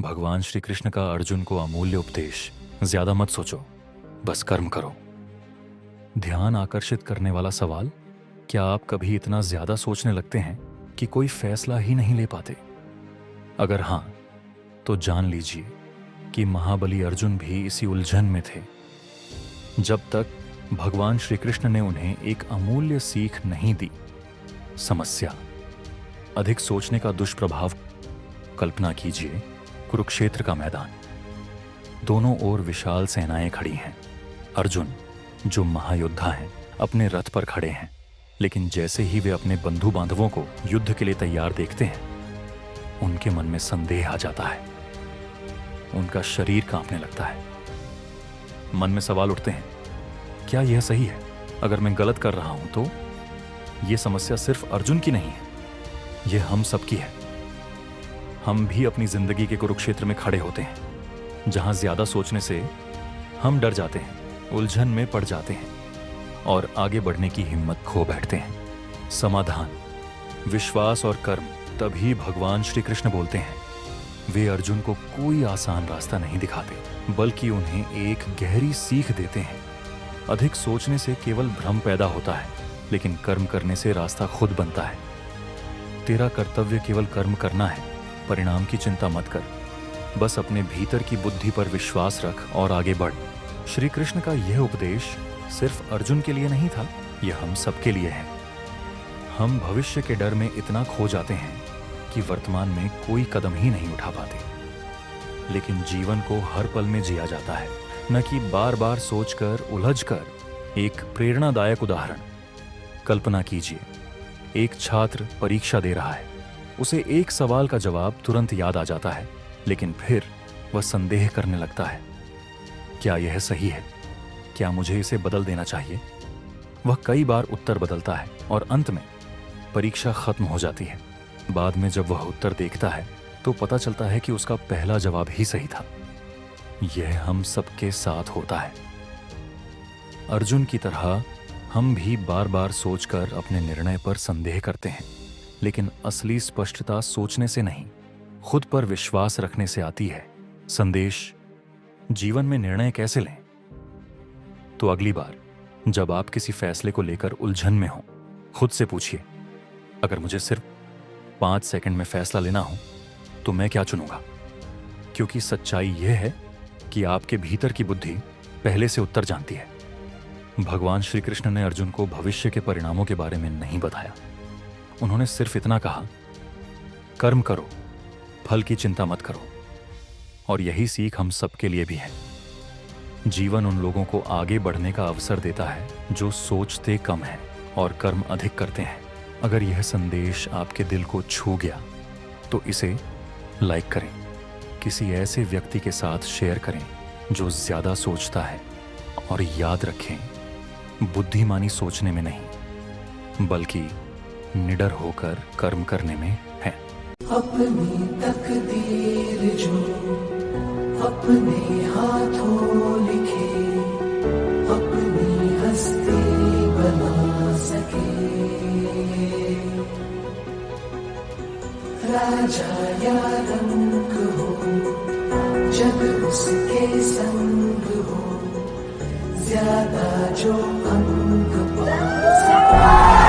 भगवान श्री कृष्ण का अर्जुन को अमूल्य उपदेश, ज्यादा मत सोचो, बस कर्म करो। ध्यान आकर्षित करने वाला सवाल, क्या आप कभी इतना ज्यादा सोचने लगते हैं कि कोई फैसला ही नहीं ले पाते? अगर हां, तो जान लीजिए कि महाबली अर्जुन भी इसी उलझन में थे। जब तक भगवान श्री कृष्ण ने उन्हें एक अमूल्य सीख नहीं दी। समस्या, अधिक सोचने का दुष्प्रभाव। कल्पना कीजिए कुरुक्षेत्र का मैदान। दोनों ओर विशाल सेनाएं खड़ी हैं। अर्जुन, जो महायोद्धा हैं, अपने रथ पर खड़े हैं, लेकिन जैसे ही वे अपने बंधु बांधवों को युद्ध के लिए तैयार देखते हैं, उनके मन में संदेह आ जाता है। उनका शरीर कांपने लगता है। मन में सवाल उठते हैं, क्या यह सही है? अगर मैं गलत कर रहा हूं तो? यह समस्या सिर्फ अर्जुन की नहीं है, यह हम सबकी है। हम भी अपनी जिंदगी के कुरुक्षेत्र में खड़े होते हैं, जहां ज्यादा सोचने से हम डर जाते हैं, उलझन में पड़ जाते हैं और आगे बढ़ने की हिम्मत खो बैठते हैं। समाधान, विश्वास और कर्म। तभी भगवान श्री कृष्ण बोलते हैं, वे अर्जुन को कोई आसान रास्ता नहीं दिखाते, बल्कि उन्हें एक गहरी सीख देते हैं। अधिक सोचने से केवल भ्रम पैदा होता है, लेकिन कर्म करने से रास्ता खुद बनता है। तेरा कर्तव्य केवल कर्म करना है, परिणाम की चिंता मत कर। बस अपने भीतर की बुद्धि पर विश्वास रख और आगे बढ़। श्री कृष्ण का यह उपदेश सिर्फ अर्जुन के लिए नहीं था, यह हम सबके लिए है। हम भविष्य के डर में इतना खो जाते हैं कि वर्तमान में कोई कदम ही नहीं उठा पाते। लेकिन जीवन को हर पल में जिया जाता है, न कि बार बार सोचकर उलझकर। एक प्रेरणादायक उदाहरण, कल्पना कीजिए, एक छात्र परीक्षा दे रहा है। उसे एक सवाल का जवाब तुरंत याद आ जाता है, लेकिन फिर वह संदेह करने लगता है, क्या यह सही है? क्या मुझे इसे बदल देना चाहिए? वह कई बार उत्तर बदलता है और अंत में परीक्षा खत्म हो जाती है। बाद में जब वह उत्तर देखता है तो पता चलता है कि उसका पहला जवाब ही सही था। यह हम सबके साथ होता है। अर्जुन की तरह हम भी बार बार सोचकर अपने निर्णय पर संदेह करते हैं, लेकिन असली स्पष्टता सोचने से नहीं, खुद पर विश्वास रखने से आती है। संदेश, जीवन में निर्णय कैसे लें? तो अगली बार जब आप किसी फैसले को लेकर उलझन में हो, खुद से पूछिए, अगर मुझे सिर्फ 5 सेकंड में फैसला लेना हो तो मैं क्या चुनूंगा? क्योंकि सच्चाई यह है कि आपके भीतर की बुद्धि पहले से उत्तर जानती है। भगवान श्री कृष्ण ने अर्जुन को भविष्य के परिणामों के बारे में नहीं बताया। उन्होंने सिर्फ इतना कहा, कर्म करो, फल की चिंता मत करो। और यही सीख हम सबके लिए भी है। जीवन उन लोगों को आगे बढ़ने का अवसर देता है जो सोचते कम हैं और कर्म अधिक करते हैं। अगर यह संदेश आपके दिल को छू गया तो इसे लाइक करें, किसी ऐसे व्यक्ति के साथ शेयर करें जो ज्यादा सोचता है, और याद रखें, बुद्धिमानी सोचने में नहीं, बल्कि निडर होकर कर्म करने में है। अपनी तकदीर जो अपने हाथों लिखे, अपनी हस्ती बना सके। राजा या रंग हो, जग उसके संग हो, ज्यादा जो अंग पा सके।